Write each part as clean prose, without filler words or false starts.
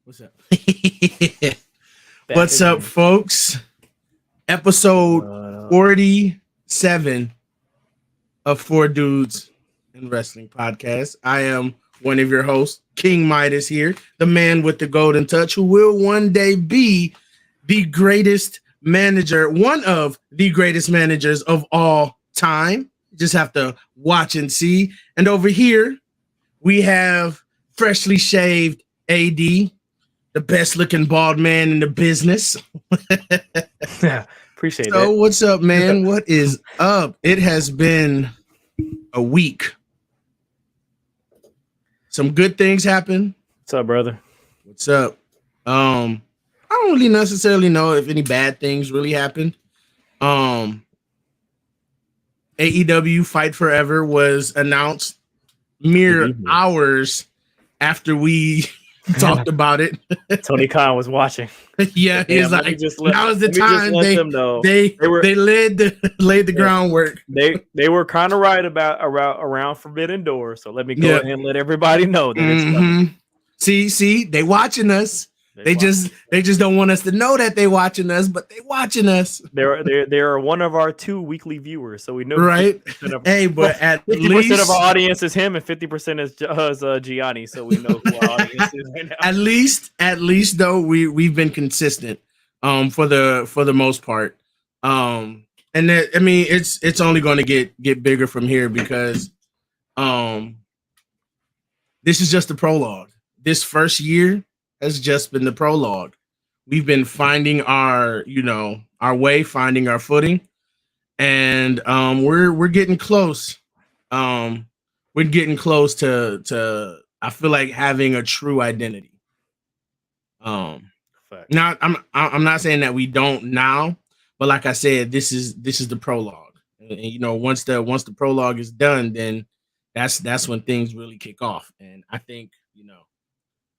What's up? Back What's up, again. folks? Episode Uh, 47 of Four Dudes in Wrestling Podcast. I am one of your hosts, King Midas here, the man with the golden touch, who will one day be the greatest manager, one of the greatest managers of all time. You just have to watch and see. And over here, we have freshly shaved AD, the best looking bald man in the business. appreciate So, that. what's up, man? What is up? It has been a week. Some good things happen. What's up, brother? What's up? I don't really necessarily know if any bad things really happened. AEW Fight Forever was announced mere hours after we talked about it. Tony Khan was watching. Yeah, he's Damn, like, now is the time them know. they laid the groundwork. They were kind of right about around Forbidden Door. So let me go ahead and let everybody know that it's coming. See, they watching us. They just don't want us to know that they watching us, but they watching us. They are one of our 2 weekly viewers, so we know. Right? Hey, but at 50% of our audience is him, and 50% is Gianni. So we know who our audience is right now. At least though, we've been consistent. For the most part. And that, I mean, it's only going to get bigger from here because, this is just the prologue. This first year has just been the prologue. We've been finding our way, finding our footing, and we're getting close. We're getting close to I feel like having a true identity. Not I'm not saying that we don't now, but like I said, this is the prologue. And once the prologue is done, then that's when things really kick off. And I think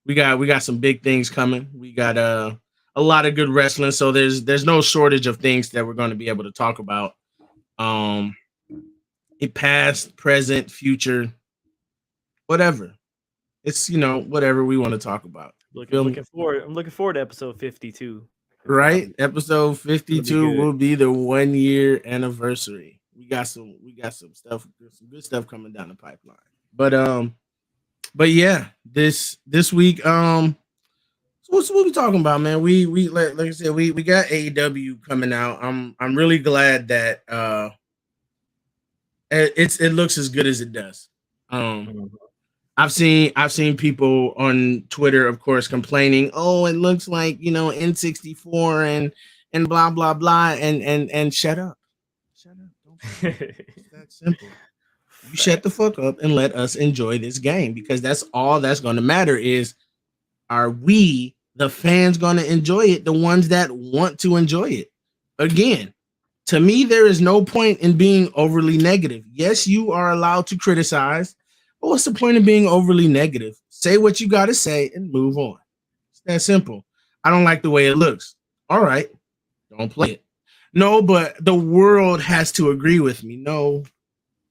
we got some big things coming. We got a lot of good wrestling, so there's no shortage of things that we're going to be able to talk about. It past, present, future, whatever. It's whatever we want to talk about. I'm looking forward to episode 52. Right, episode 52 will be the 1 year anniversary. We got some stuff, some good stuff coming down the pipeline. But yeah, this week, what's what we talking about, man? We like I said, we got AEW coming out. I'm really glad that it looks as good as it does. I've seen people on Twitter, of course, complaining, oh, it looks like N64 and blah blah blah, and shut up. Don't it's that simple. You shut the fuck up and let us enjoy this game, because that's all that's going to matter is, are we, the fans, going to enjoy it? The ones that want to enjoy it. Again, to me, there is no point in being overly negative. Yes, you are allowed to criticize, but what's the point of being overly negative? Say what you got to say and move on. It's that simple. I don't like the way it looks. All right, don't play it. No, but the world has to agree with me. No,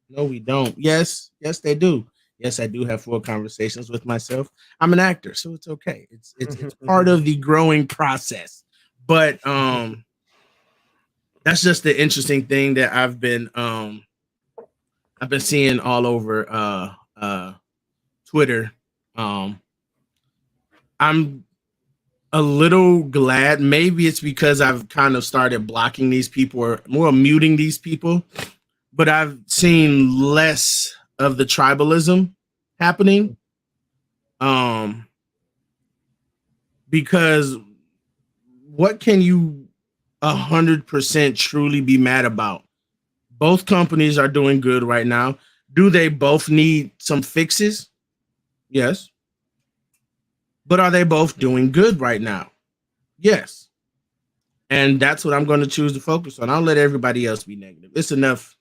we don't. Yes, they do. Yes, I do have full conversations with myself. I'm an actor, so it's okay. It's part of the growing process. But that's just the interesting thing that I've been seeing all over Twitter. I'm a little glad. Maybe it's because I've kind of started blocking these people or more muting these people. But I've seen less of the tribalism happening, because what can you 100% truly be mad about? Both companies are doing good right now. Do they both need some fixes? Yes. But are they both doing good right now? Yes. And that's what I'm going to choose to focus on. I'll let everybody else be negative. It's enough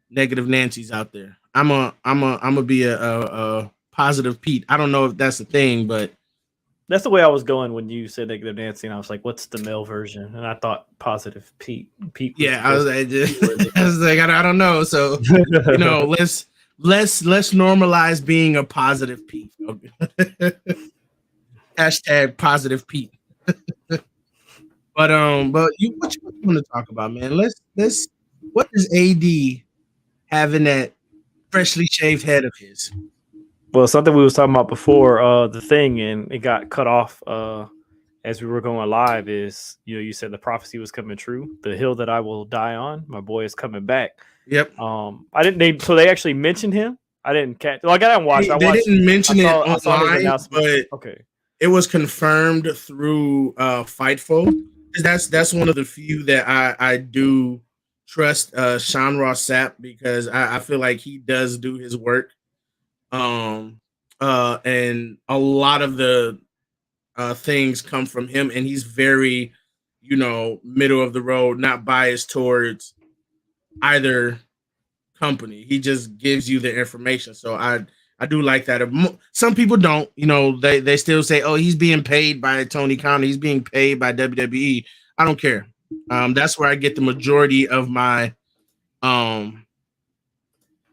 negative Nancy's out there. I'm a be a positive Pete. I don't know if that's a thing, but that's the way I was going when you said negative Nancy, and I was like, "What's the male version?" And I thought positive Pete. Yeah, I was like, I don't know. So let's normalize being a positive Pete. Hashtag positive Pete. But what you want to talk about, man? Let's what does AD having that freshly shaved head of his? Well, something we was talking about before the thing, and it got cut off as we were going live. Is you said the prophecy was coming true. The hill that I will die on, my boy is coming back. Yep. I didn't. So they actually mentioned him. I didn't catch. Like I didn't watch. They didn't mention it online, but okay, it was confirmed through Fightful. That's one of the few that I do trust Sean Ross Sapp, because I feel like he does do his work. And a lot of the things come from him, and he's very, middle of the road, not biased towards either company. He just gives you the information. So I do like that. Some people don't, they still say, oh, he's being paid by Tony Khan, he's being paid by WWE. I don't care. That's where I get the majority of my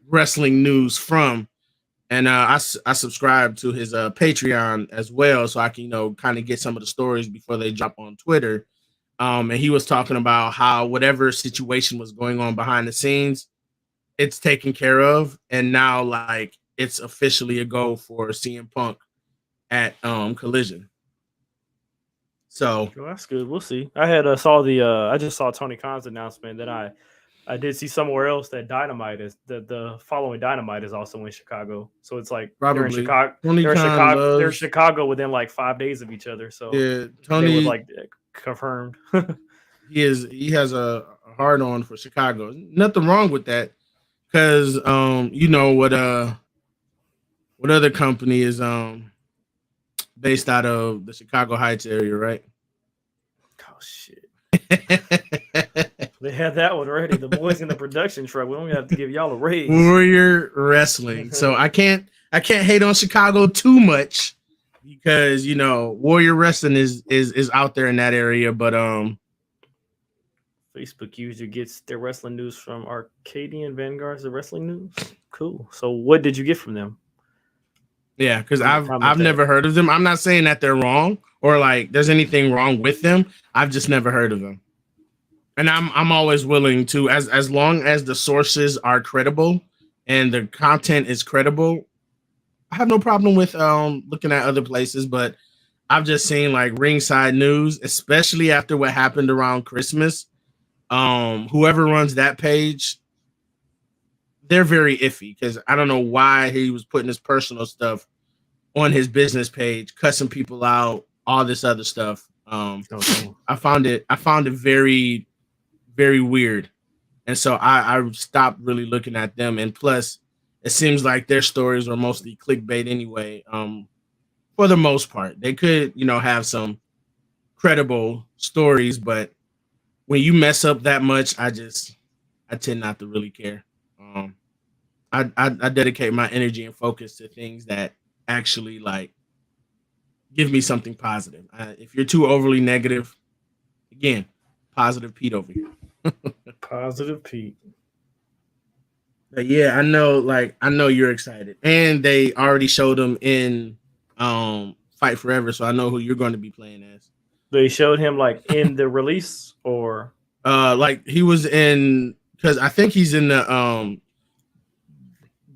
wrestling news from. And I subscribe to his Patreon as well, so I can, kind of get some of the stories before they drop on Twitter. And he was talking about how whatever situation was going on behind the scenes, it's taken care of, and now like it's officially a go for CM Punk at Collision. So well, that's good. We'll see. I had I just saw Tony Khan's announcement. Then I did see somewhere else that Dynamite is the following Dynamite is also in Chicago. So it's like probably they're in Chicago. They're in Chicago within like 5 days of each other. So yeah, Tony was like confirmed. He has a hard on for Chicago. Nothing wrong with that, because what other company is based out of the Chicago Heights area, right? Oh shit. They had that one already. The boys in the production truck. We don't have to give y'all a raise. Warrior Wrestling. So I can't hate on Chicago too much, because Warrior Wrestling is out there in that area. But Facebook user gets their wrestling news from Arcadian Vanguard's the wrestling news. Cool. So what did you get from them? Yeah, because I've never heard of them. I'm not saying that they're wrong or like there's anything wrong with them. I've just never heard of them. And I'm always willing to, as long as the sources are credible and the content is credible, I have no problem with looking at other places. But I've just seen like Ringside News, especially after what happened around Christmas. Whoever runs that page, they're very iffy, because I don't know why he was putting his personal stuff on his business page, cussing people out, all this other stuff. I found it very, very weird. And so I stopped really looking at them. And plus, it seems like their stories are mostly clickbait anyway. For the most part, they could, have some credible stories, but when you mess up that much, I tend not to really care. I dedicate my energy and focus to things that actually like give me something positive. If you're too overly negative, again, positive Pete over here. Positive Pete. But yeah, I know you're excited, and they already showed him in Fight Forever, so I know who you're going to be playing as. They showed him like in the release, or like he was in, because I think he's in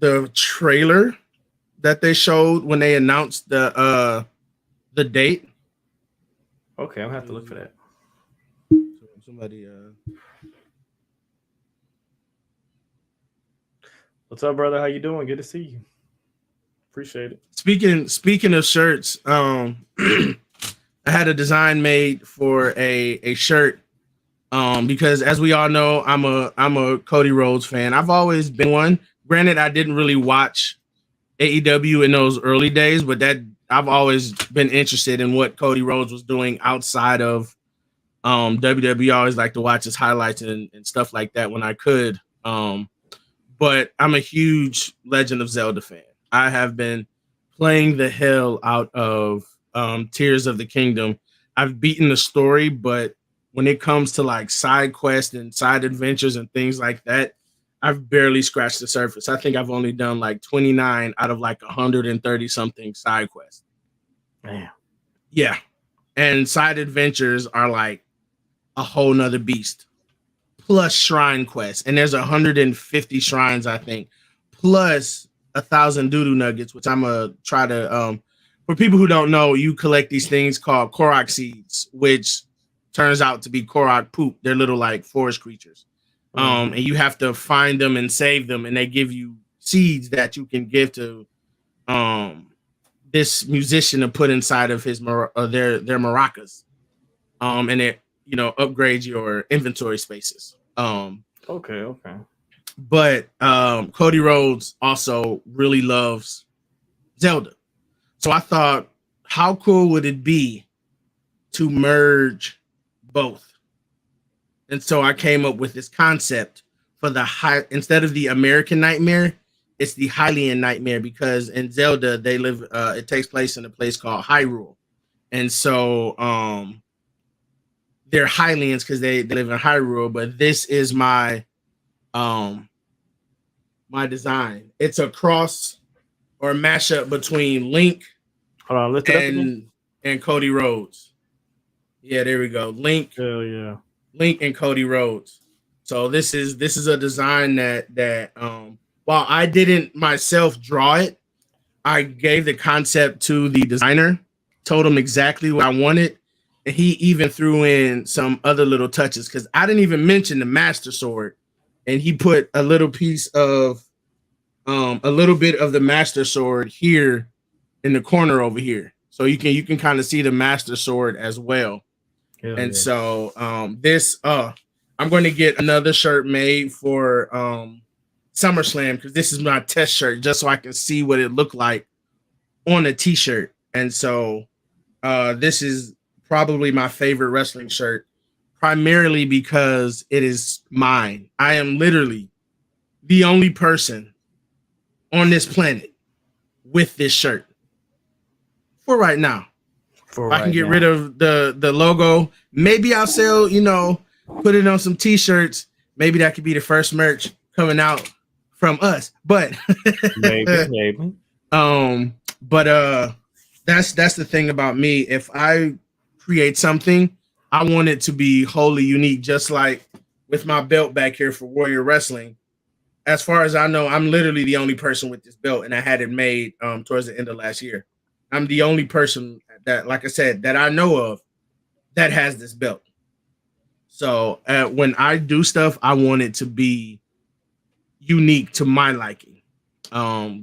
the trailer that they showed when they announced the date. Okay, I'll have to look for that. Somebody What's up, brother? How you doing? Good to see you. Appreciate it. Speaking of shirts, I had a design made for a shirt. Because as we all know, I'm a Cody Rhodes fan. I've always been one. Granted, I didn't really watch AEW in those early days, but that I've always been interested in what Cody Rhodes was doing outside of WWE. I always like to watch his highlights and stuff like that when I could. But I'm a huge Legend of Zelda fan. I have been playing the hell out of Tears of the Kingdom. I've beaten the story, but when it comes to like side quests and side adventures and things like that, I've barely scratched the surface. I think I've only done like 29 out of like 130 something side quests. Man. Yeah. And side adventures are like a whole nother beast. Plus shrine quests. And there's 150 shrines, I think. Plus 1,000 doodoo nuggets, which I'm gonna try to for people who don't know, you collect these things called Korok seeds, which turns out to be Korok poop. They're little like forest creatures. And you have to find them and save them, and they give you seeds that you can give to this musician to put inside of his their maracas. And it upgrades your inventory spaces. Okay. But Cody Rhodes also really loves Zelda. So I thought, how cool would it be to merge both? And so I came up with this concept for instead of the American Nightmare, it's the Hylian Nightmare, because in Zelda they live. It takes place in a place called Hyrule, and so they're Hylians because they live in Hyrule. But this is my my design. It's a cross or a mashup between Link and Cody Rhodes. Yeah, there we go. Link. Hell yeah. Link and Cody Rhodes. So this is a design that while I didn't myself draw it, I gave the concept to the designer, told him exactly what I wanted, and he even threw in some other little touches because I didn't even mention the Master Sword, and he put a little piece of a little bit of the Master Sword here in the corner over here, so you can kind of see the Master Sword as well. So I'm going to get another shirt made for SummerSlam, because this is my test shirt, just so I can see what it looked like on a t-shirt. And so this is probably my favorite wrestling shirt, primarily because it is mine. I am literally the only person on this planet with this shirt for right now. I can get rid of the logo. Maybe I'll sell, put it on some t-shirts. Maybe that could be the first merch coming out from us. But maybe. But that's the thing about me. If I create something, I want it to be wholly unique, just like with my belt back here for Warrior Wrestling. As far as I know, I'm literally the only person with this belt, and I had it made towards the end of last year. I'm the only person that, like I said, that I know of that has this belt. So when I do stuff, I want it to be unique to my liking,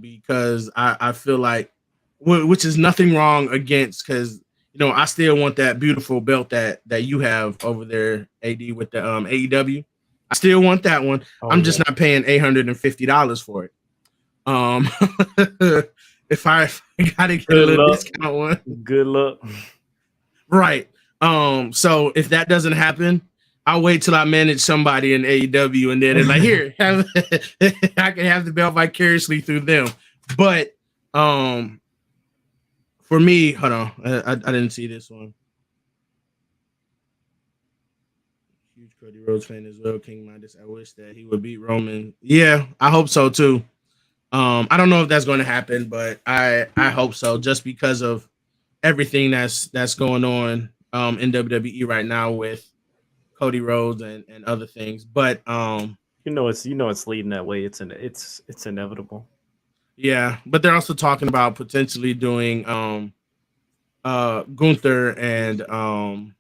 because I feel like, which is nothing wrong against, because I still want that beautiful belt that you have over there, AD, with the AEW. I still want that one. I'm just not paying $850 for it. If I gotta get a little discount one. Good luck. Right. So if that doesn't happen, I'll wait till I manage somebody in AEW, and then it's like, here, I can have the belt vicariously through them. But for me, hold on, I didn't see this one. Huge Cody Rhodes fan as well, King Midas. I wish that he would beat Roman. Yeah, I hope so too. I don't know if that's going to happen, but I hope so, just because of everything that's going on in WWE right now with Cody Rhodes and other things. But it's leading that way. It's inevitable. Yeah, but they're also talking about potentially doing Gunther and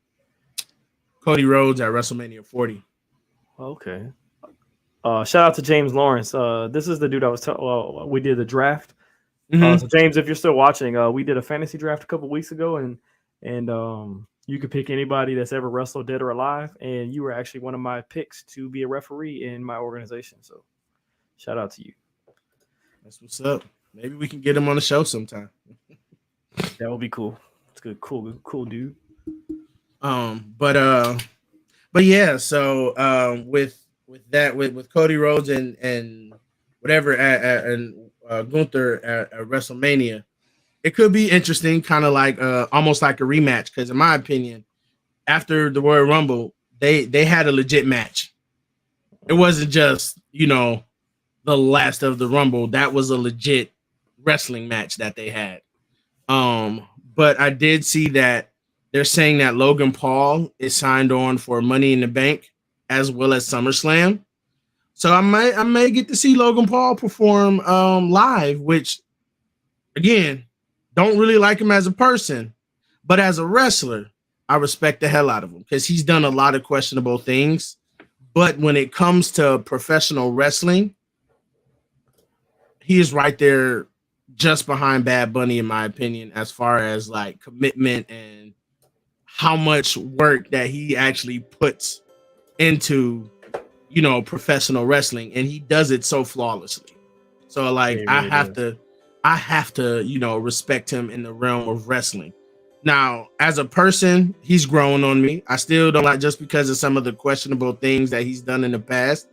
Cody Rhodes at WrestleMania 40. Okay. Shout out to James Lawrence. This is the dude I was telling. We did the draft. Mm-hmm. So James, if you're still watching, we did a fantasy draft a couple weeks ago, and you could pick anybody that's ever wrestled, dead or alive, and you were actually one of my picks to be a referee in my organization. So, shout out to you. That's what's up. Maybe we can get him on the show sometime. That would be cool. It's good, cool dude. But yeah. So with Cody Rhodes and whatever and Gunther at WrestleMania, it could be interesting, kind of like almost like a rematch, because in my opinion, after the Royal Rumble, they had a legit match. It wasn't just the last of the Rumble. That was a legit wrestling match that they had. but I did see that they're saying that Logan Paul is signed on for Money in the Bank as well as SummerSlam. So I may get to see Logan Paul perform live, which again, don't really like him as a person, but as a wrestler, I respect the hell out of him because he's done a lot of questionable things. But when it comes to professional wrestling, he is right there just behind Bad Bunny, in my opinion, as far as like commitment and how much work that he actually puts into, you know, professional wrestling, and he does it so flawlessly. So like I have to, you know, respect him in the realm of wrestling. Now, as a person, he's growing on me. I still don't like just because of some of the questionable things that he's done in the past,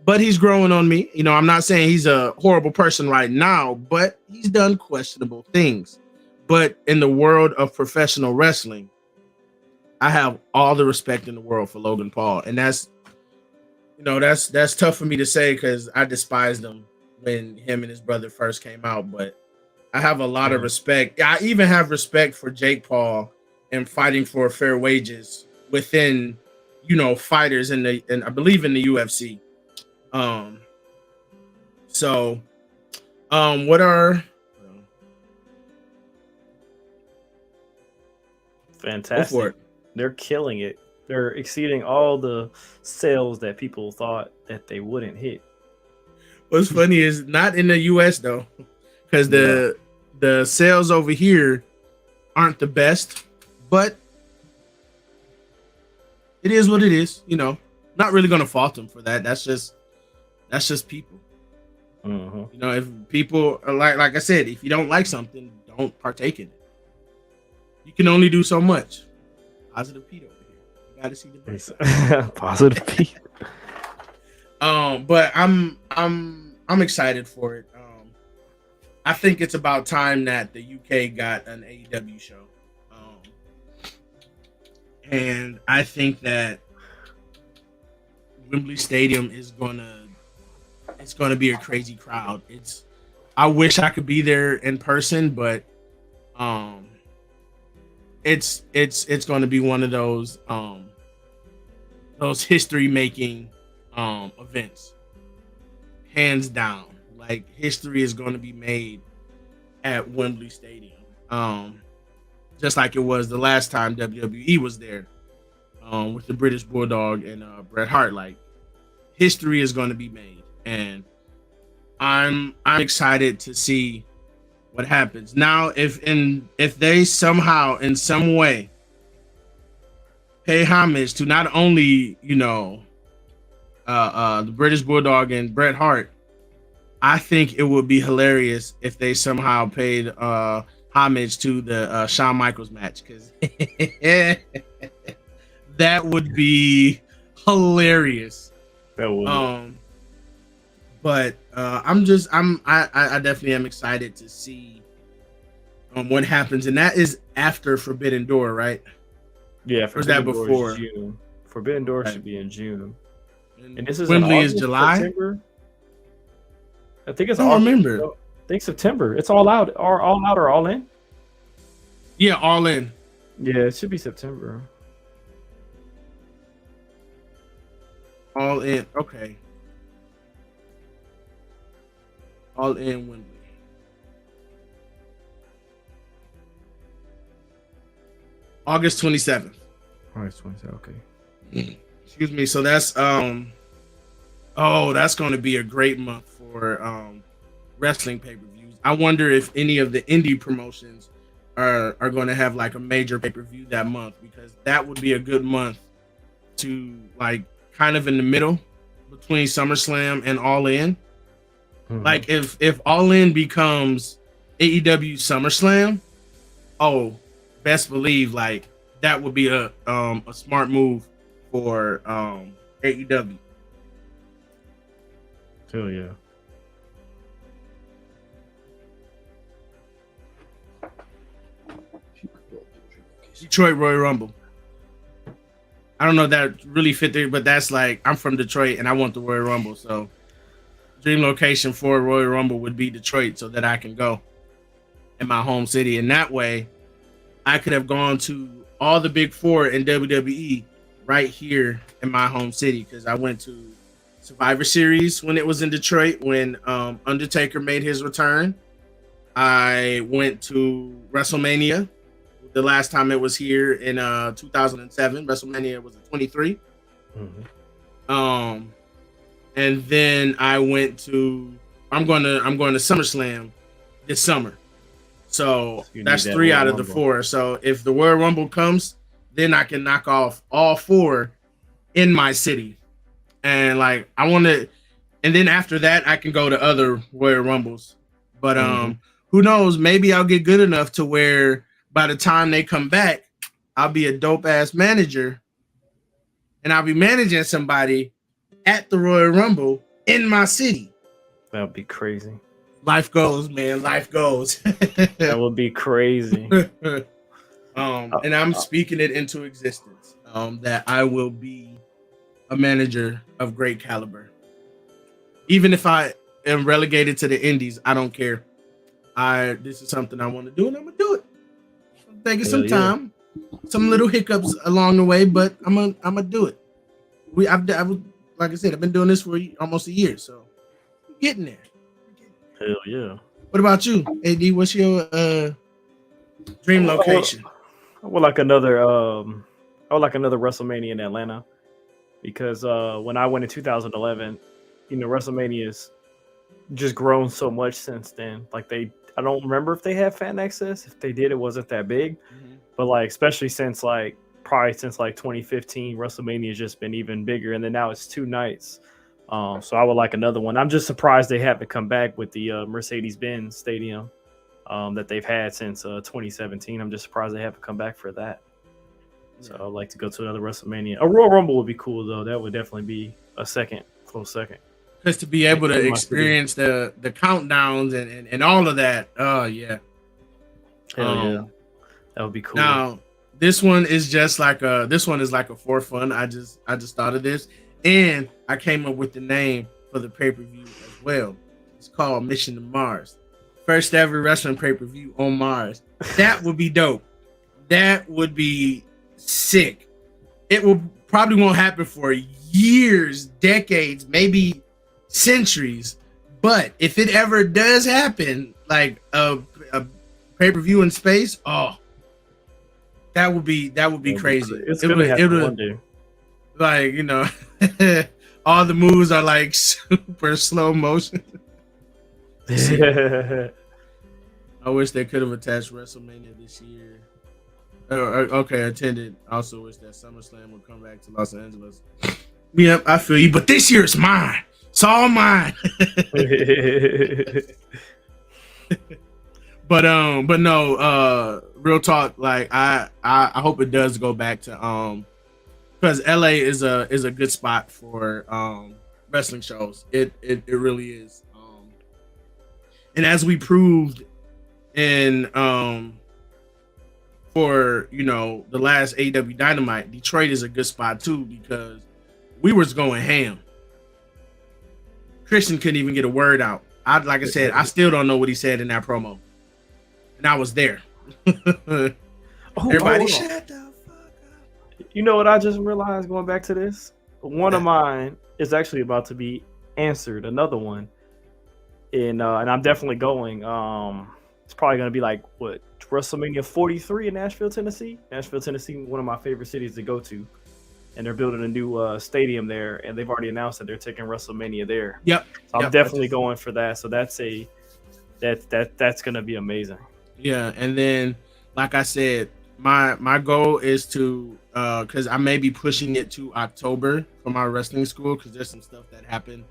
but he's growing on me. You know, I'm not saying he's a horrible person right now, but he's done questionable things. But in the world of professional wrestling, I have all the respect in the world for Logan Paul. And that's, you know, that's tough for me to say because I despised him when him and his brother first came out, but I have a lot of respect. I even have respect for Jake Paul and fighting for fair wages within, you know, fighters and I believe in the UFC. What are fantastic? They're killing it. They're exceeding all the sales that people thought that they wouldn't hit. What's funny is not in the US though, because the sales over here aren't the best, but it is what it is. You know, not really gonna fault them for that. That's just people. You know, if people are like I said, if you don't like something, don't partake in it. You can only do so much. Positive Pete over here. You gotta see the positive Pete. But I'm excited for it. I think it's about time that the UK got an AEW show. And I think that Wembley Stadium is gonna be a crazy crowd. I wish I could be there in person, but it's gonna be one of those history making events. Hands down. Like history is going to be made at Wembley Stadium, just like it was the last time WWE was there, with the British Bulldog and Bret Hart. Like history is going to be made, and I'm excited to see what happens. Now, if they somehow in some way pay homage to not only, you know, the British Bulldog and Bret Hart, I think it would be hilarious if they somehow paid homage to the Shawn Michaels match, because that would be hilarious. That would. But I definitely am excited to see what happens, and that is after Forbidden Door, right? Yeah, or is that before? June. Forbidden Door should be in June, and this is Wembley is July. September. I think it's. I don't remember. I think September. It's all out, or all in. Yeah, all in. Yeah, it should be September. All in. Okay. All in Wembley. August 27th. August 27th. Okay. Excuse me. So that's that's going to be a great month for wrestling pay-per-views. I wonder if any of the indie promotions are going to have like a major pay-per-view that month, because that would be a good month to like kind of in the middle between SummerSlam and All In. Like if All In becomes AEW SummerSlam, best believe like that would be a smart move for AEW. Hell yeah. Detroit Royal Rumble. I don't know if that really fit there, but that's like, I'm from Detroit and I want the Royal Rumble, so dream location for Royal Rumble would be Detroit, so that I can go in my home city, and that way I could have gone to all the big four in WWE right here in my home city, because I went to Survivor Series when it was in Detroit, when Undertaker made his return. I went to WrestleMania the last time it was here in 2007. WrestleMania was at 23. And then I went to I'm going to SummerSlam this summer. So that's 3 out of the 4. So if the Royal Rumble comes, then I can knock off all 4 in my city. And like I want to, and then after that I can go to other Royal Rumbles. But who knows? Maybe I'll get good enough to where by the time they come back, I'll be a dope ass manager, and I'll be managing somebody at the Royal Rumble in my city. That would be crazy. Life goes, man. Life goes. That would be crazy. And I'm speaking it into existence. That I will be a manager of great caliber. Even if I am relegated to the Indies, I don't care. This is something I want to do, and I'm gonna do it. I'm taking some time, some little hiccups along the way, but I'm gonna do it. Like I said, I've been doing this for almost a year, so I'm getting there. Hell yeah. What about you, AD? What's your dream location? I would like another WrestleMania in Atlanta, because when I went in 2011, WrestleMania's just grown so much since then. Like I don't remember if they had fan access. If they did, it wasn't that big. But like, especially since 2015, WrestleMania has just been even bigger, and then now it's 2 nights. So I would like another one. I'm just surprised they haven't come back with the Mercedes-Benz Stadium that they've had since 2017. I'm just surprised they haven't come back for that. So I'd like to go to another WrestleMania. A Royal Rumble would be cool, though. That would definitely be a close second. Because to be able to experience the countdowns and all of that, oh yeah. Hell yeah. That would be cool. Now, this one is like a for fun. I just thought of this, and I came up with the name for the pay-per-view as well. It's called Mission to Mars. First ever wrestling pay-per-view on Mars. That would be dope. That would be sick. It will probably won't happen for years, decades, maybe centuries. But if it ever does happen, like a pay-per-view in space, that would be crazy. It's gonna happen one day. Like, all the moves are like super slow motion. I wish they could have attached WrestleMania this year. Attended. Also wish that SummerSlam would come back to Los Angeles. Yep, I feel you. But this year is mine. It's all mine. But no, real talk. Like I hope it does go back to because LA is a good spot for wrestling shows. It really is. And as we proved in for the last AEW Dynamite, Detroit is a good spot too, because we was going ham. Christian couldn't even get a word out. Like I said, I still don't know what he said in that promo, and I was there. Everybody shut the fuck up. You know what I just realized going back to this? One of mine is actually about to be answered. Another one, and I'm definitely going. It's probably going to be like WrestleMania 43 in Nashville, Tennessee. Nashville, Tennessee, one of my favorite cities to go to. And they're building a new stadium there, and they've already announced that they're taking WrestleMania there. Yep. So I'm definitely going for that. So that's going to be amazing. Yeah, and then like I said, my goal is to because I may be pushing it to October for my wrestling school, because there's some stuff that happened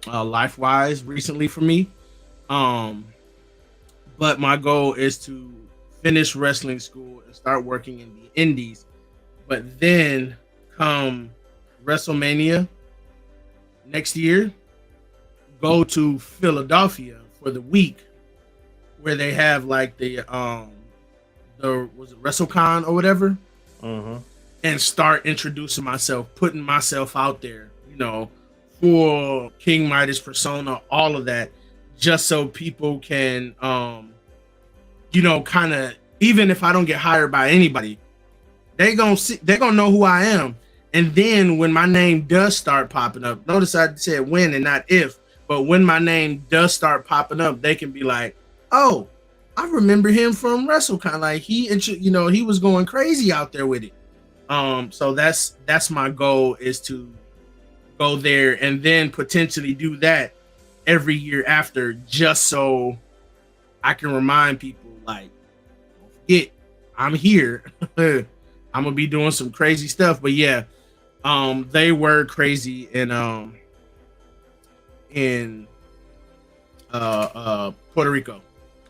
life wise recently for me. But my goal is to finish wrestling school and start working in the indies. But then come WrestleMania next year, go to Philadelphia for the week where they have like the was it WrestleCon or whatever, and start introducing myself, putting myself out there, for King Midas persona, all of that, just so people can kind of even if I don't get hired by anybody, they're gonna know who I am. And then when my name does start popping up, notice I said when and not if, but when my name does start popping up, they can be like, oh, I remember him from WrestleCon. Like he was going crazy out there with it. So that's my goal, is to go there and then potentially do that every year after, just so I can remind people, like, don't forget, I'm here. I'm gonna be doing some crazy stuff. But yeah, they were crazy in Puerto Rico.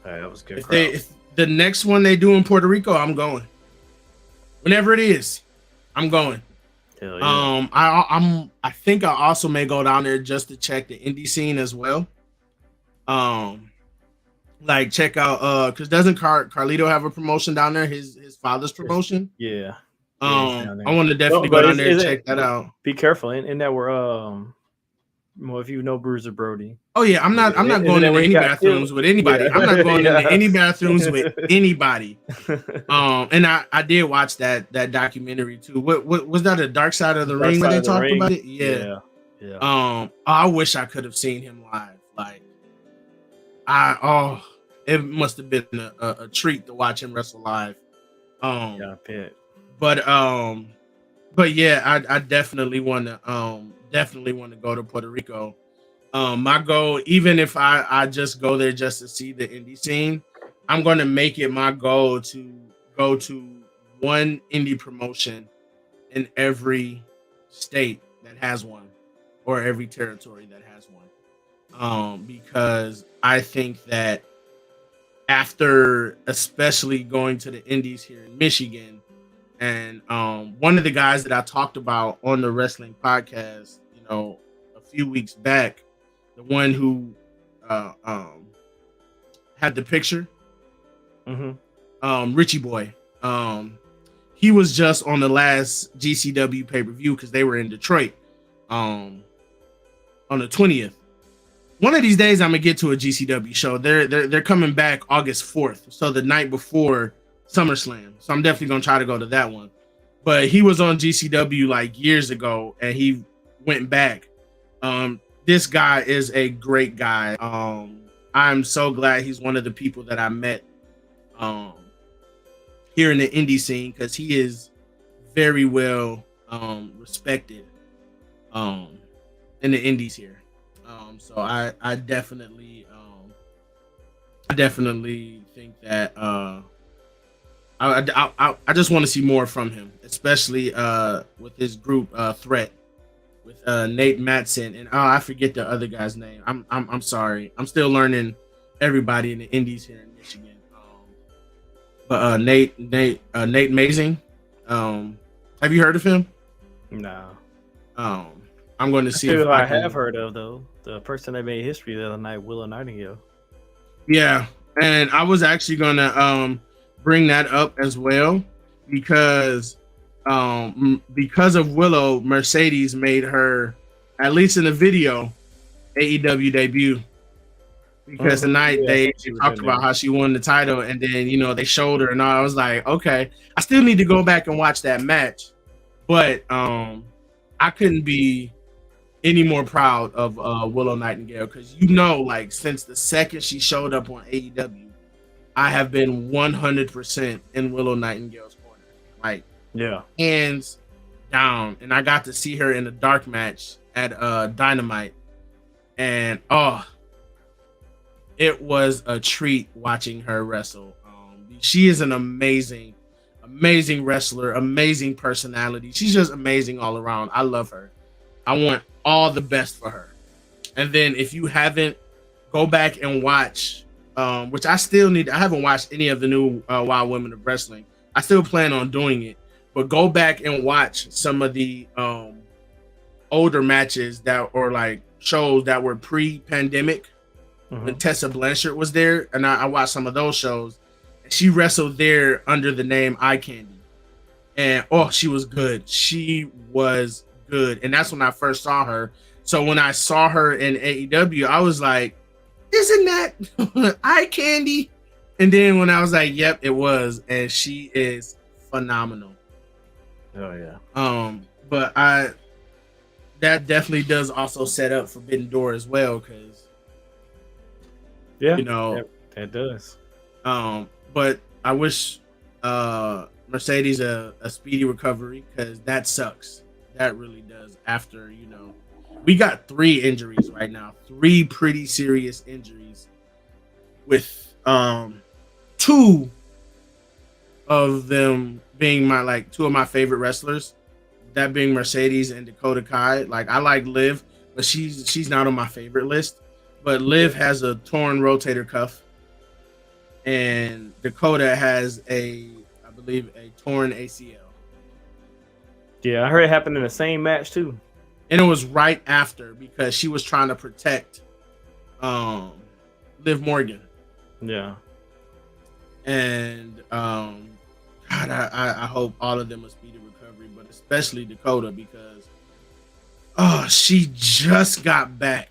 That was good. If the next one they do in Puerto Rico, I'm going. Whenever it is, I'm going. Hell yeah. I think I also may go down there just to check the indie scene as well. Like check out because doesn't Carlito have a promotion down there? His father's promotion. Yeah. I want to definitely go down there and check that out. Be careful, in that we're well, if you know Bruiser Brody. Oh yeah, I'm not going into any bathrooms with anybody. I'm not going into any bathrooms with anybody. And I did watch that documentary too. What was that, a Dark Side of the Ring where they talked about it? Yeah. I wish I could have seen him live. Like it must have been a treat to watch him wrestle live. Yeah, but yeah, I definitely want to go to Puerto Rico. My goal, even if I just go there just to see the indie scene, I'm going to make it my goal to go to one indie promotion in every state that has one, or every territory that has one. Because I think that after especially going to the indies here in Michigan, and one of the guys that I talked about on the wrestling podcast, a few weeks back, the one who had the picture, Richie Boy, he was just on the last GCW pay-per-view because they were in Detroit on the 20th. One of these days I'm gonna get to a GCW show. They're coming back August 4th, so the night before SummerSlam. So I'm definitely gonna try to go to that one. But he was on GCW like years ago, and he went back. This guy is a great guy. I'm so glad he's one of the people that I met here in the indie scene, because he is very well respected in the indies here. So I definitely think that I just want to see more from him, especially with his group Threat with Nate Matson, and I forget the other guy's name. I'm sorry. I'm still learning everybody in the indies here in Michigan. But Nate Mazing. Have you heard of him? No. I'm going to see if I have heard of, though, the person that made history the other night, Willow Nightingale. Yeah, and I was actually going to bring that up as well, because of Willow, Mercedes made her, at least in the video, AEW debut. Because tonight they talked about how she won the title, and then they showed her, and I was like, okay, I still need to go back and watch that match, but I couldn't be any more proud of Willow Nightingale, because like since the second she showed up on AEW, I have been 100% in Willow Nightingale's corner, like hands down. And I got to see her in a dark match at Dynamite, and it was a treat watching her wrestle. She is an amazing wrestler, amazing personality. She's just amazing all around. I love her. I want all the best for her. And then if you haven't, go back and watch, which I still need. I haven't watched any of the new Wild Women of Wrestling. I still plan on doing it, but go back and watch some of the older matches or like shows that were pre-pandemic, when Tessa Blanchard was there, and I watched some of those shows. She wrestled there under the name Eye Candy, and she was good. She was good, and that's when I first saw her. So when I saw her in AEW, I was like, "Isn't that Eye Candy?" And then when I was like, "Yep, it was," and she is phenomenal. Oh yeah. But that definitely does also set up Forbidden Door as well, because Yeah, you know that does. But I wish Mercedes a speedy recovery, because that sucks. That really does. After we got 3 injuries right now, 3 pretty serious injuries, with 2 of them being my 2 of my favorite wrestlers. That being Mercedes and Dakota Kai. Like, I like Liv, but she's not on my favorite list. But Liv has a torn rotator cuff, and Dakota has I believe, a torn ACL. Yeah, I heard it happened in the same match too. And it was right after, because she was trying to protect Liv Morgan. Yeah. And God, I hope all of them a speedy recovery, but especially Dakota, because she just got back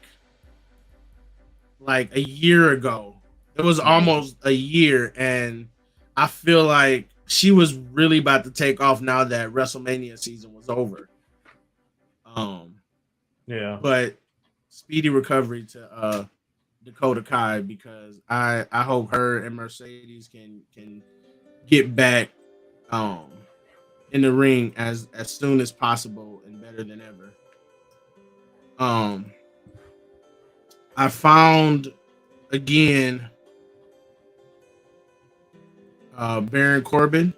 like a year ago. It was almost a year, and I feel like she was really about to take off now that WrestleMania season was over. Yeah. But speedy recovery to Dakota Kai, because I hope her and Mercedes can get back in the ring as soon as possible and better than ever. I found again Baron Corbin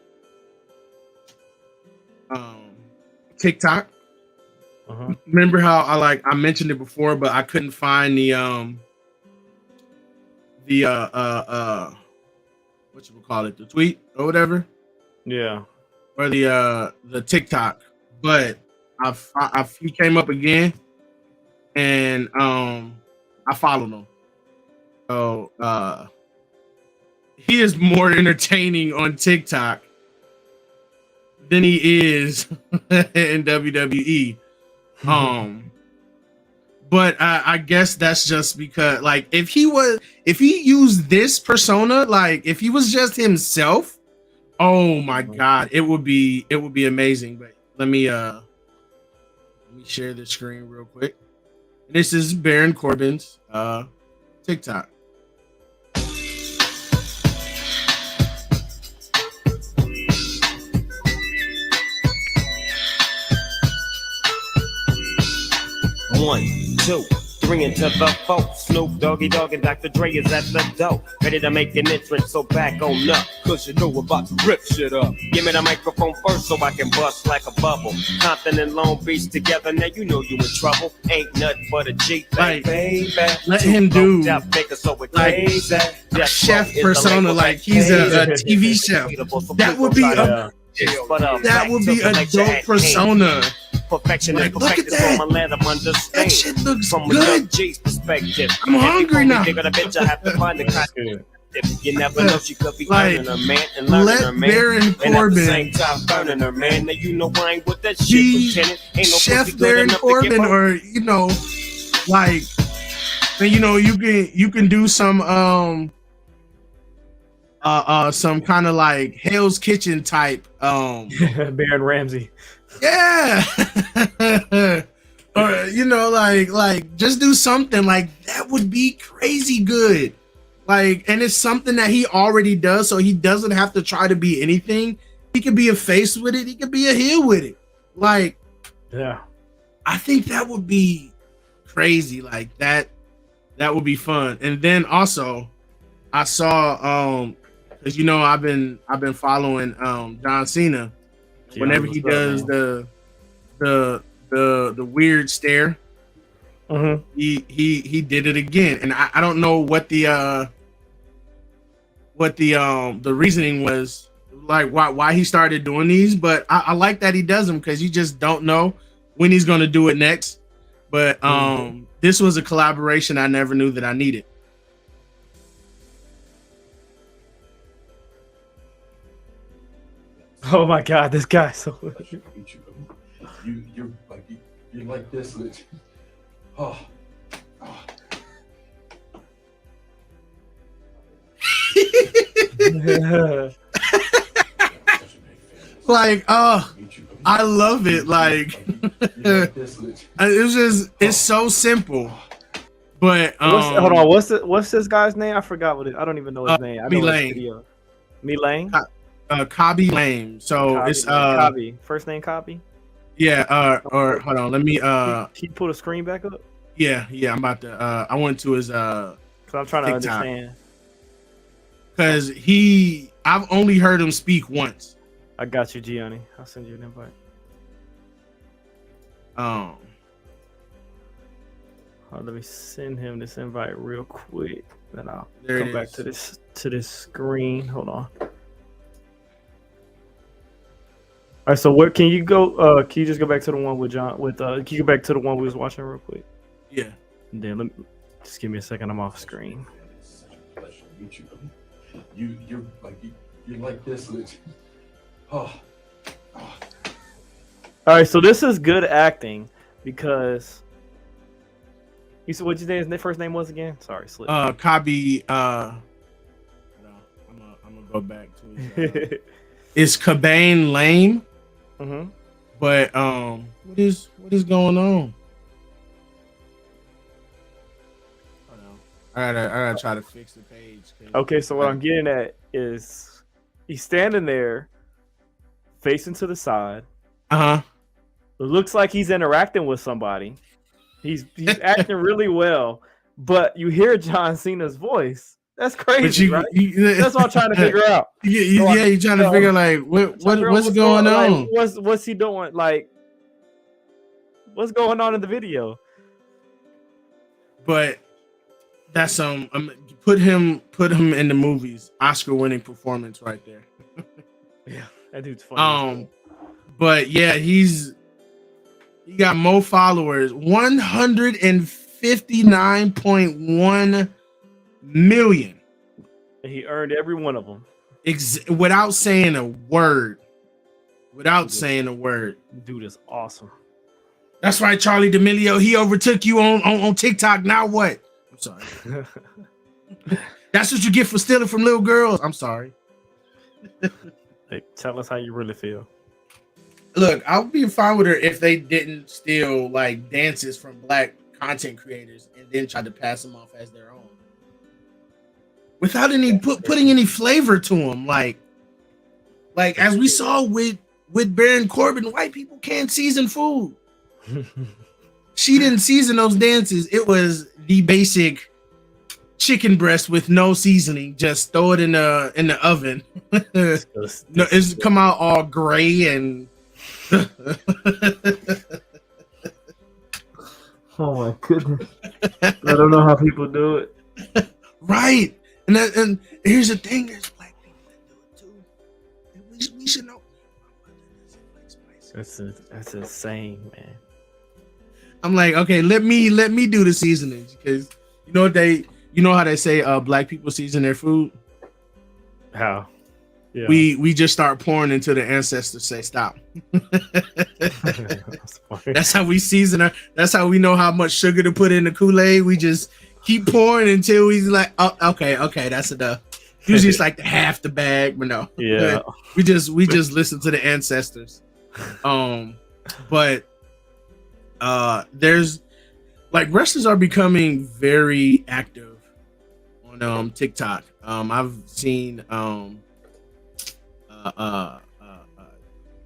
TikTok. Remember how I mentioned it before, but I couldn't find the what you would call it, the tweet or whatever. Yeah. Or the TikTok. But he came up again, and I followed him. So he is more entertaining on TikTok than he is in WWE. But I guess that's just because, like, if he used this persona, like if he was just himself, oh my God, it would be amazing. But let me share the screen real quick. This is Baron Corbin's TikTok. One, two, 3 into the 4. Snoop Doggy Dogg and Dr. Dre is at the door, ready to make an entrance, so back on up. Cause you know we're about to rip shit up. Give me the microphone first so I can bust like a bubble. Compton and Long Beach together, now you know you in trouble. Ain't nothing but a G thing, baby. Let him do So like chef persona, like he's a TV chef. That would be that would be a dope persona. Perfection like, and look at that. From a land of understanding. That shit looks from good. A G's perspective. I'm hungry now. They're gonna bet you have to find the content. You never know, she could be like, earning her man and learning her man. Baron Corbin, and at the same time burning her man. Now you know I ain't with that shit, Lieutenant. Ain't no Chef Baron Corbin, or like, you can do some kind of like Hell's Kitchen type Baron Ramsey. Yeah. Or like just do something like that would be crazy good. Like, and it's something that he already does, so he doesn't have to try to be anything. He could be a face with it, he could be a heel with it. Like, yeah, I think that would be crazy. Like that would be fun. And then also I saw because I've been following John Cena. Whenever he does the weird stare, he did it again, and I don't know what the reasoning was, like why he started doing these, but I like that he does them, because you just don't know when he's gonna do it next. But this was a collaboration I never knew that I needed. Oh my God, this guy so. You're like this. Oh. Like, oh, I love it. Like, it's so simple. But hold on, what's this guy's name? I forgot what it. I don't even know his name. I know his Lane. video. Me Lane. Kabi Lame. So Kabi, it's Kabi. First name Kabi. Yeah. Or hold on. Let me. Can you pull the screen back up? Yeah. I'm about to. I went to his. Cause I'm trying to TikTok. understand. Cause I've only heard him speak once. I got you, Gianni. I'll send you an invite. Let me send him this invite real quick. Then I'll come back to this screen. Hold on. All right. So what can you go? Can you just go back to the one with John? Can you go back to the one we was watching real quick? Yeah. And then just give me a second. I'm off screen. You're like this, Lich. Oh. All right. So this is good acting because. You said what you think his first name was again? Sorry, slip. Kabi. I'm gonna go back to his, it's Cabane Lame. Mm-hmm. But what is going on? I gotta try to fix the page. Okay, so what I'm getting at is he's standing there, facing to the side. It looks like he's interacting with somebody. He's acting really well, but you hear John Cena's voice. That's crazy, right? That's what I'm trying to figure out. You're trying to figure like what's going on? Like, what's he doing? Like, what's going on in the video? But that's put him in the movies. Oscar-winning performance right there. Yeah, that dude's funny. But yeah, he got more followers, 159.1 million. He earned every one of them. Without saying a word. Dude is awesome. That's right, Charlie D'Amelio. He overtook you on TikTok. Now what? I'm sorry. That's what you get for stealing from little girls. I'm sorry. Hey, tell us how you really feel. Look, I would be fine with her if they didn't steal like dances from black content creators and then try to pass them off as their own, without any putting any flavor to them. Like as we saw with Baron Corbin, white people can't season food. She didn't season those dances. It was the basic chicken breast with no seasoning. Just throw it in the oven. No, it's come out all gray and. Oh my goodness! I don't know how people do it. Right, and here's the thing: there's black people that do it too. And we should know. That's insane, man. I'm like, okay, let me do the seasonings because you know how they say black people season their food. How? Yeah. We just start pouring until the ancestors say stop. That's how we season her. That's how we know how much sugar to put in the Kool-Aid. We just keep pouring until he's like, oh, okay, that's enough. Usually it's like half the bag, but no. Yeah. We just listen to the ancestors. But there's like wrestlers are becoming very active on TikTok. I've seen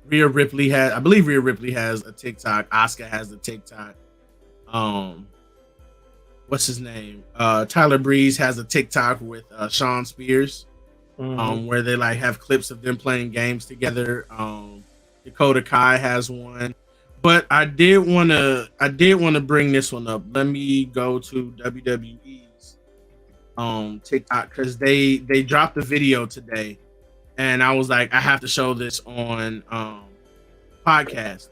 Rhea Ripley I believe Rhea Ripley has a TikTok. Asuka has a TikTok. What's his name? Tyler Breeze has a TikTok with Sean Spears, where they like have clips of them playing games together. Dakota Kai has one, but I did want to bring this one up. Let me go to WWE's TikTok because they dropped a video today. And I was like, I have to show this on podcast.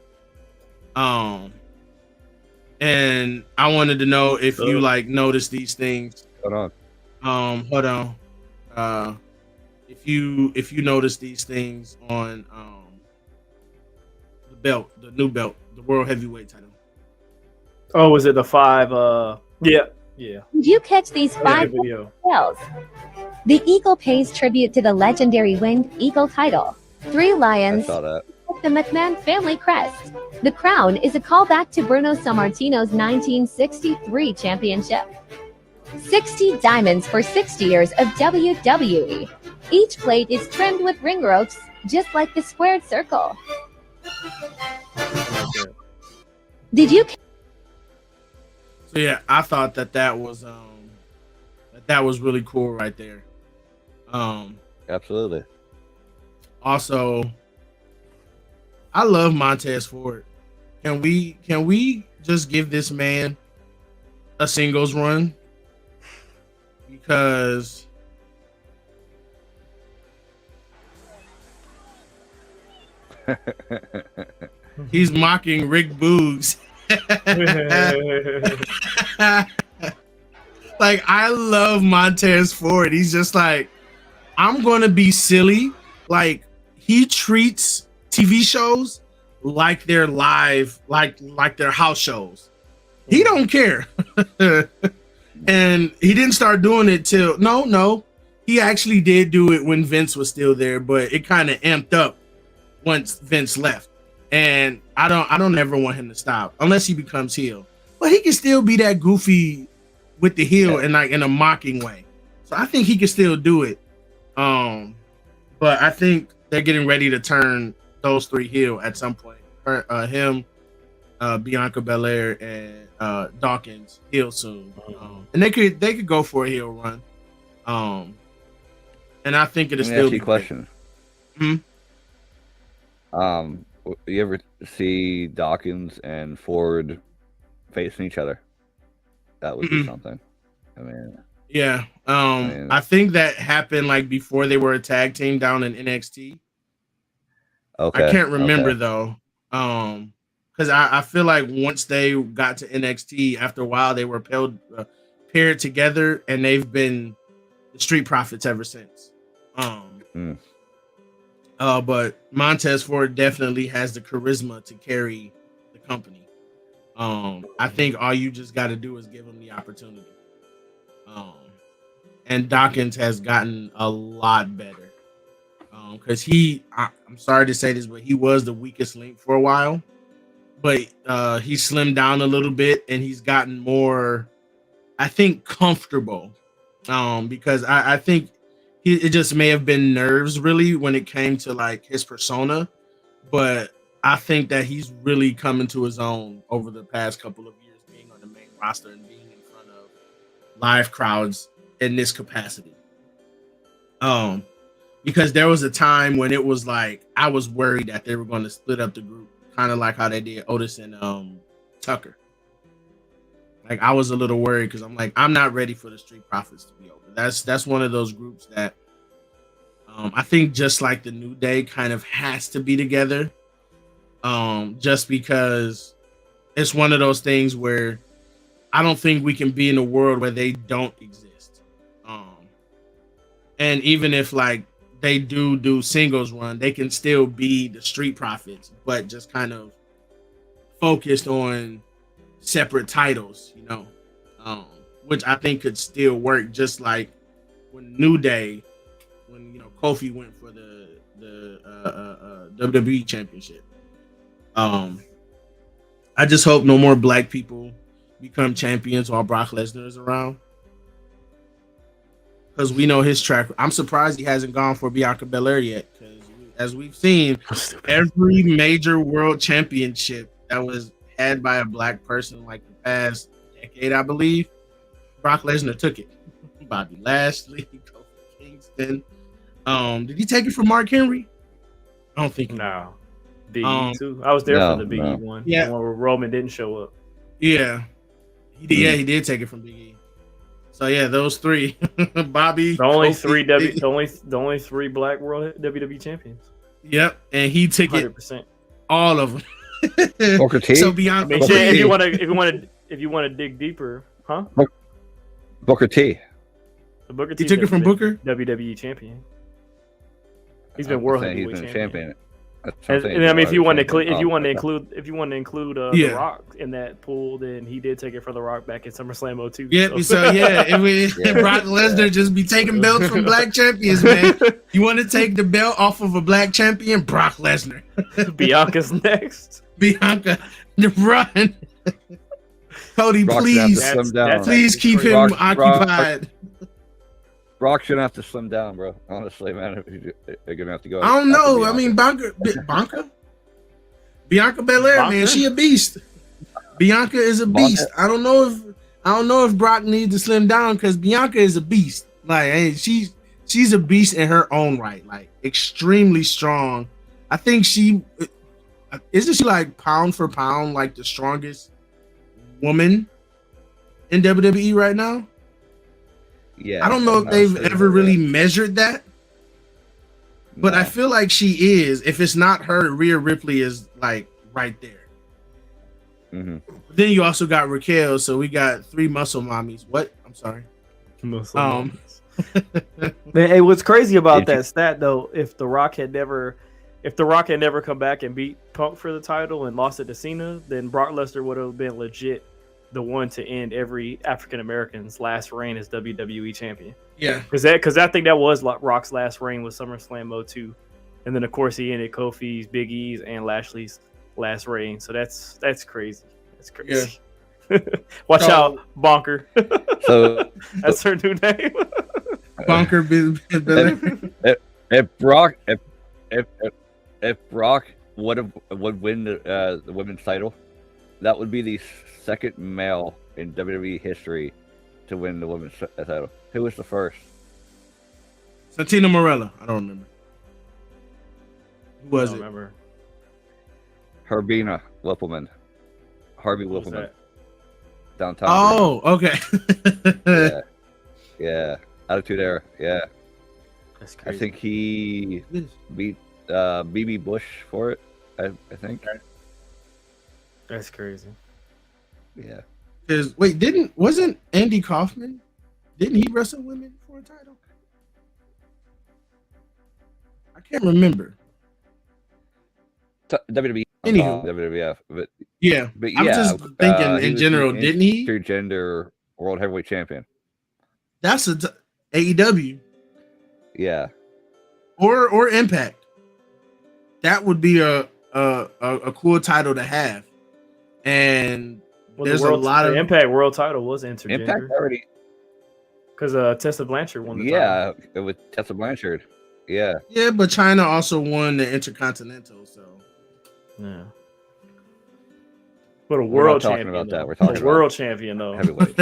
And I wanted to know if you like notice these things. Hold on. If you notice these things on the new belt, the World Heavyweight title. Oh, was it the 5? Yeah. Did you catch these 5 video? bells? The eagle pays tribute to the legendary winged eagle title. 3 I lions, saw that. the McMahon family crest. The crown is a callback to Bruno Sammartino's 1963 championship. 60 diamonds for 60 years of WWE. Each plate is trimmed with ring ropes, just like the squared circle. Did you So yeah, I thought that was really cool right there. Absolutely. Also, I love Montez Ford. Can we just give this man a singles run? Because he's mocking Rick Boogs. Like, I love Montez Ford. He's just like, I'm gonna be silly. Like, he treats TV shows like they're live, like they're house shows. He don't care. And he didn't start doing it till no. He actually did do it when Vince was still there, but it kind of amped up once Vince left. And I don't ever want him to stop unless he becomes heel. But he can still be that goofy with the heel and like in a mocking way. So I think he can still do it. But I think they're getting ready to turn those 3 heel at some point. Him, Bianca Belair, and Dawkins heel soon. And they could go for a heel run. And I think it'll Let me still ask be you a question. You ever see Dawkins and Ford facing each other? That would be something. I mean, yeah. I think that happened like before they were a tag team down in NXT. okay. I can't remember okay. though. Because I feel like once they got to NXT, after a while they were paired together, and they've been the Street Profits ever since. But Montez Ford definitely has the charisma to carry the company. I think all you just got to do is give him the opportunity. And Dawkins has gotten a lot better. Because I'm sorry to say this, but he was the weakest link for a while. But he slimmed down a little bit, and he's gotten more, I think, comfortable. Because I think it just may have been nerves really when it came to like his persona, but I think that he's really come into his own over the past couple of years, being on the main roster and being in front of live crowds in this capacity. Because there was a time when it was like I was worried that they were going to split up the group, kind of like how they did Otis and Tucker. Like, I was a little worried because I'm like, I'm not ready for the Street Profits to be over. That's one of those groups that I think just like the New Day kind of has to be together. Just because it's one of those things where I don't think we can be in a world where they don't exist. And even if like they do singles run, they can still be the Street Profits, but just kind of focused on separate titles, you know, which I think could still work, just like when New Day, when Kofi went for the WWE Championship. I just hope no more black people become champions while Brock Lesnar is around, because we know his track. I'm surprised he hasn't gone for Bianca Belair yet, because as we've seen, every major world championship that was had by a black person like the past decade, I believe, Brock Lesnar took it. Bobby Lashley, Kofi Kingston. Did he take it from Mark Henry? I don't think. No. Big E too. I was there for the Big E one. Yeah, the one where Roman didn't show up. Yeah, he did. Yeah, he did take it from Big E. So yeah, those 3, Bobby. The only Kofi, the only 3 black world WWE champions. Yep, and he took 100%. all of them. Booker T. So Bianca, I mean, if you want to dig deeper, huh? Booker T. Booker T. He took it from Booker, WWE champion. He's been I'm world saying heavyweight he's been champion. That's what I'm saying. And I mean, if you want to champion. if you want to include Yeah. The Rock in that pool, then he did take it for The Rock back in SummerSlam 02. Yeah, so yeah, if Yeah. Brock Lesnar just be taking belts from black champions, man. You want to take the belt off of a black champion? Brock Lesnar. Bianca's next. Bianca, the run. Cody, Brock should have to please, slim down. please keep him Brock- occupied. Brock shouldn't have to slim down, bro. Honestly, man, they're gonna have to go. I don't after know. I Bianca. mean, Bianca Belair, man, Bianca? she a beast. Bianca is a Bianca- beast. I don't know if Brock needs to slim down because Bianca is a beast. Like, hey, she's a beast in her own right. Like, extremely strong. I think isn't she like pound for pound like the strongest woman in WWE right now? Yeah, I don't know if they've ever really measured that, but I feel like she is. If it's not her, Rhea Ripley is like right there. Mhm. Then you also got Raquel, so we got 3 muscle mommies. What? I'm sorry. Man, hey, what's crazy about Did you- that stat though? If The Rock had never come back and beat Punk for the title and lost it to Cena, then Brock Lesnar would have been legit the one to end every African American's last reign as WWE champion. Yeah. Because I think that was Rock's last reign was SummerSlam 02, and then of course he ended Kofi's, Big E's, and Lashley's last reign. So that's crazy. That's crazy. Watch So- out, Bonker. So That's her new name. Bunker Belair. if Brock would win the women's title, that would be the second male in WWE history to win the women's title. Who was the first? Santina Morella. I don't remember. Who was I it? don't remember. Herbina Whippleman. Harvey What was Whippleman. that? Downtown. Oh, okay. Yeah. Yeah. Attitude Era. Yeah. That's I crazy. think he beat BB Bush for it. I think. That's crazy. Yeah. Because wasn't Andy Kaufman? Didn't he wrestle women for a title? I can't remember. WWE. Anywho. WWF. But Yeah, yeah. I'm just thinking he in was general. the Didn't he? Intergender World Heavyweight Champion. That's AEW Yeah. or Impact. That would be a cool title to have. And Well, there's the world, a lot the of Impact World Title was Impact intergender already. because Tessa Blanchard won the Yeah, with Tessa Blanchard. Yeah. yeah, but China also won the Intercontinental. So title. Yeah. But a We're world not talking champion. about that. though. We're talking a about world champion though. Heavyweight.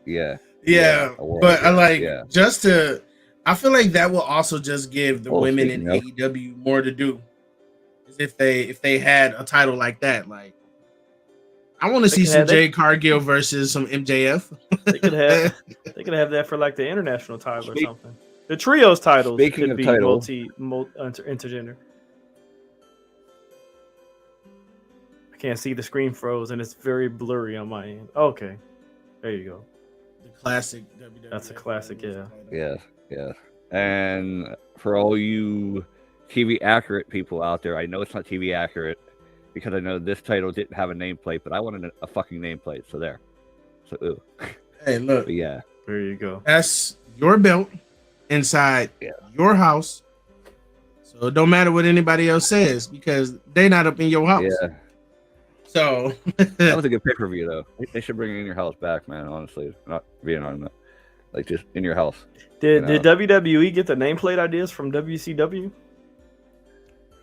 Yeah. yeah, a world but I champion, like yeah. just to. I feel like that will also just give the Well, women in speaking of- AEW more to do. Is if they had a title like that, like I want to see could some have- Jade Cargill versus some MJF. They could have that for like the international title or something. The trios titles Speaking could of be title- intergender. I can't see, the screen froze and it's very blurry on my end. Okay, there you go. The classic WWF. That's a classic, yeah. Yes. Yes. And for all you TV accurate people out there, I know it's not TV accurate because I know this title didn't have a nameplate, but I wanted a fucking nameplate. So there. So ooh. Hey, look, But yeah. There you go. that's your belt inside Yeah. your house. So it don't matter what anybody else says because they not up in your house. Yeah. So That was a good pay per view though. They should bring it in your house back, man. Honestly, not being on that. Like just in your house. Did You know. WWE get the nameplate ideas from WCW?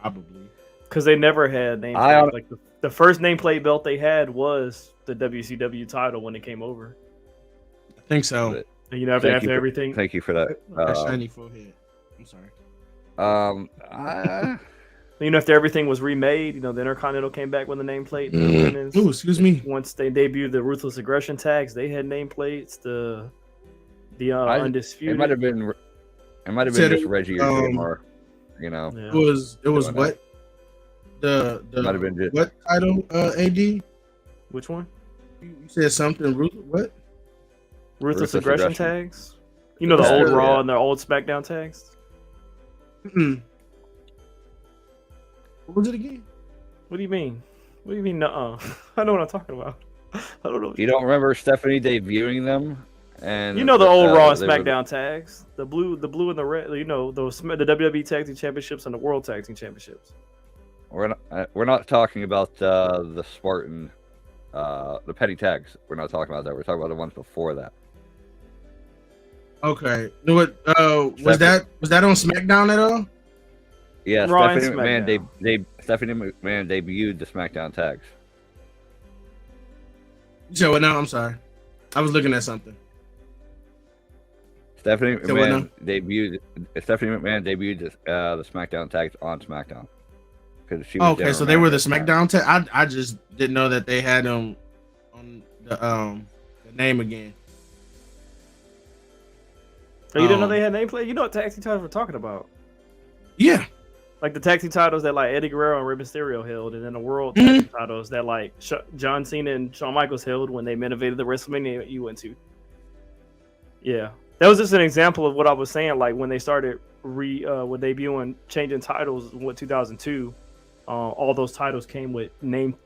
probably. Because they never had nameplate. I- Like the first nameplate belt they had was the WCW title when it came over. I think so. But And, you know, Thank after you for- everything, thank you for that. That shiny forehead. I'm sorry. you know, after everything was remade, you know, the Intercontinental came back with a nameplate. The women's- Ooh, excuse me. Once they debuted the Ruthless Aggression tags, they had nameplates. The Undisputed. It might have been Said just it, Reggie or JMR. You know. Yeah. It was Doing what? The Might have been just- what title? AD. Which one? You said something. What? Ruthless Ruthless Aggression Aggression. tags. You know, the Yeah. old Raw Yeah. and the old SmackDown tags. Mm-mm. What was it again? What do you mean? What do you mean? Nuh-uh. I know what I'm talking about. I don't know. You don't remember Stephanie debuting them? And You know the old Raw and they were- SmackDown tags, the blue and the red. You know those the WWE Tag Team Championships and the World Tag Team Championships. We're not talking about the Spartan, the petty tags. We're not talking about that. We're talking about the ones before that. Okay. No, what? Was that on SmackDown at all? Yeah, Raw and Stephanie McMahon. SmackDown. Stephanie McMahon debuted the SmackDown tags. So no, I'm sorry. I was looking at something. Stephanie So what McMahon debuted the SmackDown tags on SmackDown. She was Okay, so they were the SmackDown tag. I just didn't know that they had them on the name again. Oh, you didn't know they had nameplate? You know what tag team titles we're talking about? Yeah. Like the tag team titles that like Eddie Guerrero and Rey Mysterio held, and then the world tag team titles that like John Cena and Shawn Michaels held when they main evented the WrestleMania you went to. Yeah, that was just an example of what I was saying. Like when they started when debuting, changing titles in 2002, all those titles came with name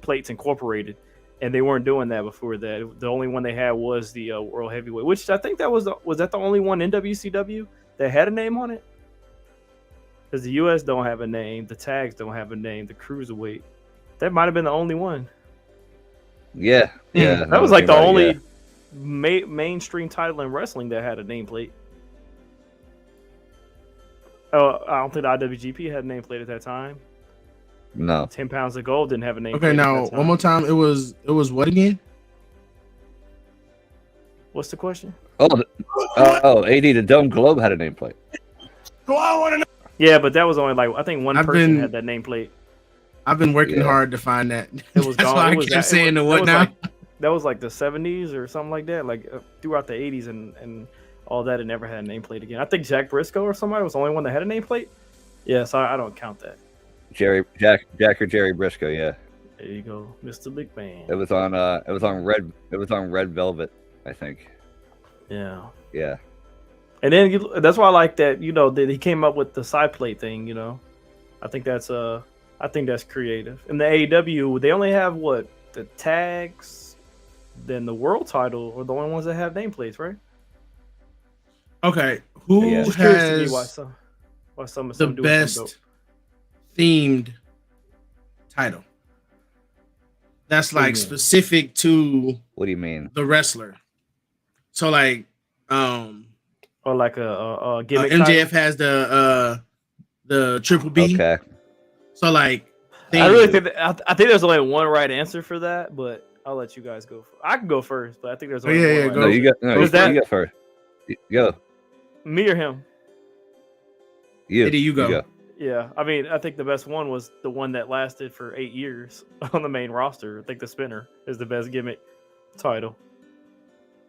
plates incorporated, and they weren't doing that before that. The only one they had was the World Heavyweight, which I think that was that the only one in WCW that had a name on it. Because the U.S. don't have a name, the tags don't have a name, the cruiserweight. That might have been the only one. Yeah. That was like the only mainstream title in wrestling that had a nameplate. Oh, I don't think the IWGP had a nameplate at that time. No. 10 Pounds of Gold didn't have a nameplate. Okay, now one more time. It was what again? What's the question? AD the Dome Globe had a nameplate. Oh, I want to know. Yeah, but that was only like I think one person had that nameplate. I've been working hard to find that. It was That's gone. why It was I kept saying the what now? That was like the 70s or something like that. Like throughout the 80s and all that, it never had a nameplate again. I think Jack Briscoe or somebody was the only one that had a nameplate. Yeah, so I don't count that. Jack or Jerry Briscoe, yeah. There you go, Mr. Big Man. It was on Red Velvet, I think. Yeah. Yeah. And then that's why I like that, that he came up with the side plate thing, I think that's creative. In the AEW, they only have the tags, then the world title are the only ones that have nameplates, right? Okay. Who Just curious to me has why some the doing best themed title? That's like specific to What do you mean? the wrestler. So like or like a gimmick MJF title? has the Triple B. Okay. So like I really think I think there's only one right answer for that, but I'll let you guys go. I can go first, but I think there's only one right go. No, you go first. Go. Me or him? You go. Yeah, I mean, I think the best one was the one that lasted for 8 years on the main roster. I think the Spinner is the best gimmick title.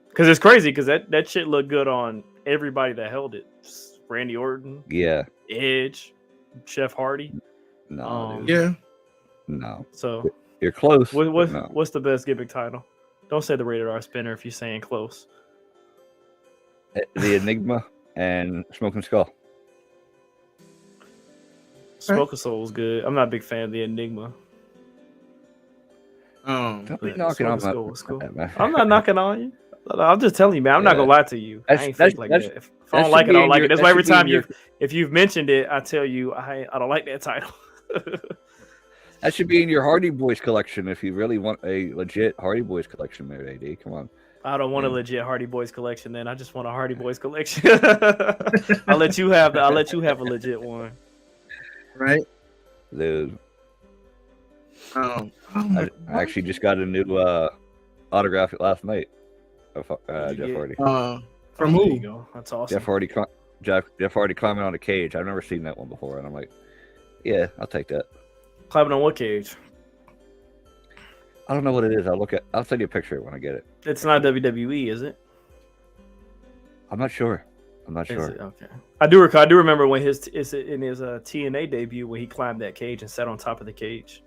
Because it's crazy, because that shit looked good on everybody that held it. Just Randy Orton, Yeah. Edge, Jeff Hardy. No. Dude. Yeah. No. So You're close. what's the best gimmick title? Don't say the Rated R Spinner if you're saying close. The Enigma and Smoking Skull. Smoke of Soul is good. I'm not a big fan of the Enigma. Don't be knocking on my. I'm not knocking on you. I'm just telling you, man. I'm not gonna lie to you. I ain't fake like that. If I don't like it, I don't like it. That's why every time if you've mentioned it, I tell you I don't like that title. That should be in your Hardy Boys collection if you really want a legit Hardy Boys collection, there, AD. Come on. I don't want a legit Hardy Boys collection. Then I just want a Hardy Boys collection. I'll let you have a legit one. Right. Dude. I actually just got a new autograph last night of Jeff Hardy. From who? There you go. That's awesome. Jeff Hardy climbing on a cage. I've never seen that one before, and I'm like, yeah, I'll take that. Climbing on what cage? I don't know what it is. I'll send you a picture when I get it. It's not WWE, is it? I'm not sure. Okay. I do remember when in his TNA debut when he climbed that cage and sat on top of the cage.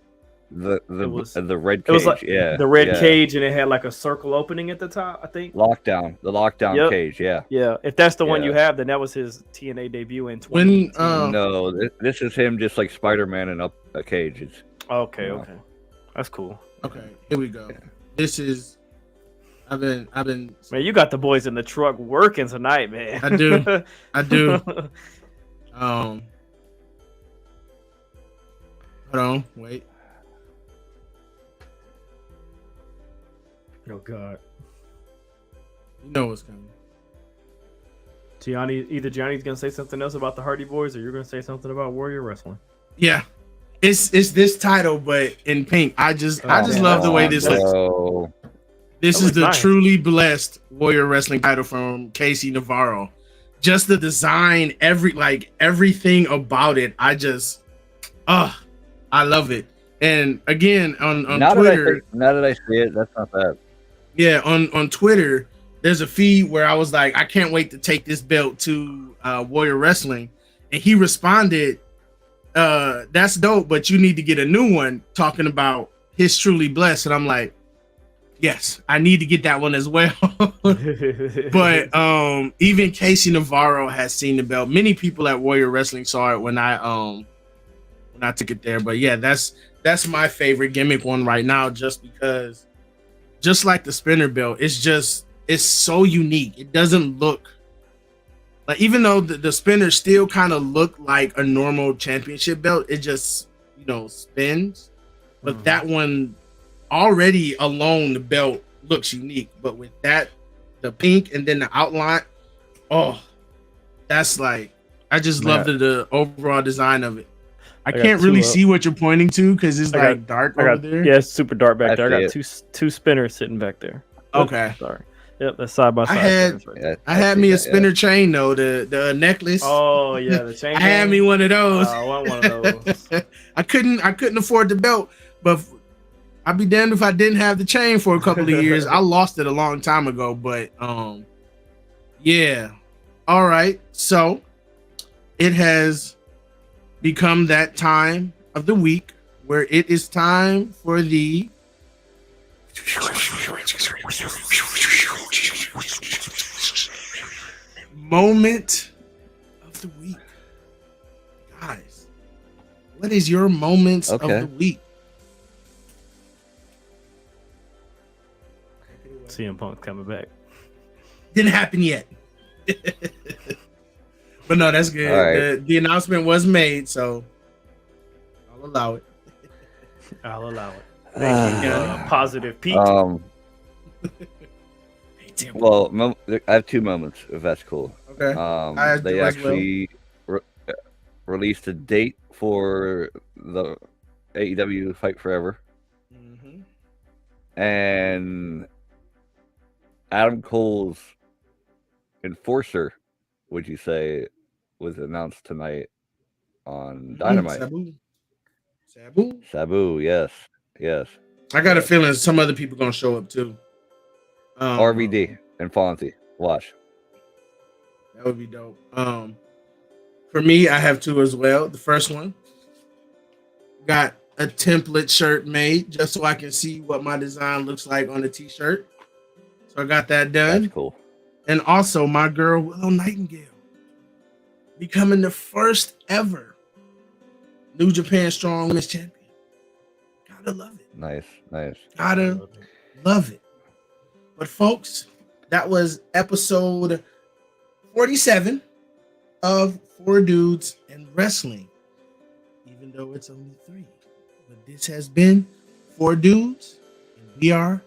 The red It was cage, like yeah. the red yeah. cage, and it had like a circle opening at the top. I think. The lockdown Yep. cage, yeah. Yeah, if that's the one Yeah. you have, then that was his TNA debut in When 2018. No, this is him just like Spider-Man in a cage. It's Okay, that's cool. okay, here we go. This is I've been Man, you got the boys in the truck working tonight, man. I do. I do. Hold on, wait. Oh God, You know what's coming. either Johnny's gonna say something else about the Hardy Boys, or you're gonna say something about Warrior Wrestling. Yeah. It's this title, but in pink. I just man, love the way this looks. so This That is the looks nice. truly blessed Warrior Wrestling title from Casey Navarro. Just the design, everything about it. I love it. And again, on Twitter, now that I see it, that's not bad. yeah, on Twitter, there's a feed where I was like, I can't wait to take this belt to Warrior Wrestling, and he responded, "That's dope, but you need to get a new one." Talking about his truly blessed, and I'm like, yes, I need to get that one as well. But even Casey Navarro has seen the belt. Many people at Warrior Wrestling saw it when I took it there. But yeah, that's my favorite gimmick one right now, just because, just like the spinner belt, it's so unique. It doesn't look like, even though the spinner still kind of look like a normal championship belt, it just spins. But that one, already alone, the belt looks unique. But with that, the pink and then the outline, that's like, I just love the overall design of it. I got can't two really up. see what you're pointing to because it's dark over there. Yeah, it's super dark back there. I see got two spinners sitting back there. Okay. Sorry. Yep, that's side by side. spinners right there. Yeah, I had see me a that, yeah. spinner chain though, the necklace. Oh yeah, the chain. I had me one of those. I want one of those. I couldn't afford the belt, but I'd be damned if I didn't have the chain for a couple of years. I lost it a long time ago, but yeah. All right. So it has become that time of the week where it is time for the moment of the week. Guys, what is your moments of Okay. the week? CM Punk coming back. Didn't happen yet. But no, that's good. All right. The announcement was made, so I'll allow it. I'll allow it. Thank you, Positive Pete. Well, I have two moments, if that's cool. Okay. I They do as well. actually released a date for the AEW Fight Forever, and Adam Cole's Enforcer, would you say, was announced tonight on Dynamite. Sabu, yes. I got a feeling some other people gonna show up too. RVD and Fonzie. Watch. That would be dope. For me, I have two as well. The first one, got a template shirt made just so I can see what my design looks like on the t-shirt. So I got that done. That's cool. And also my girl Willow Nightingale becoming the first ever New Japan Strong Women's Champion. Gotta love it. Nice. Gotta love it. But folks, that was episode 47 of Four Dudes and Wrestling. Even though it's only 3. But this has been Four Dudes, and we are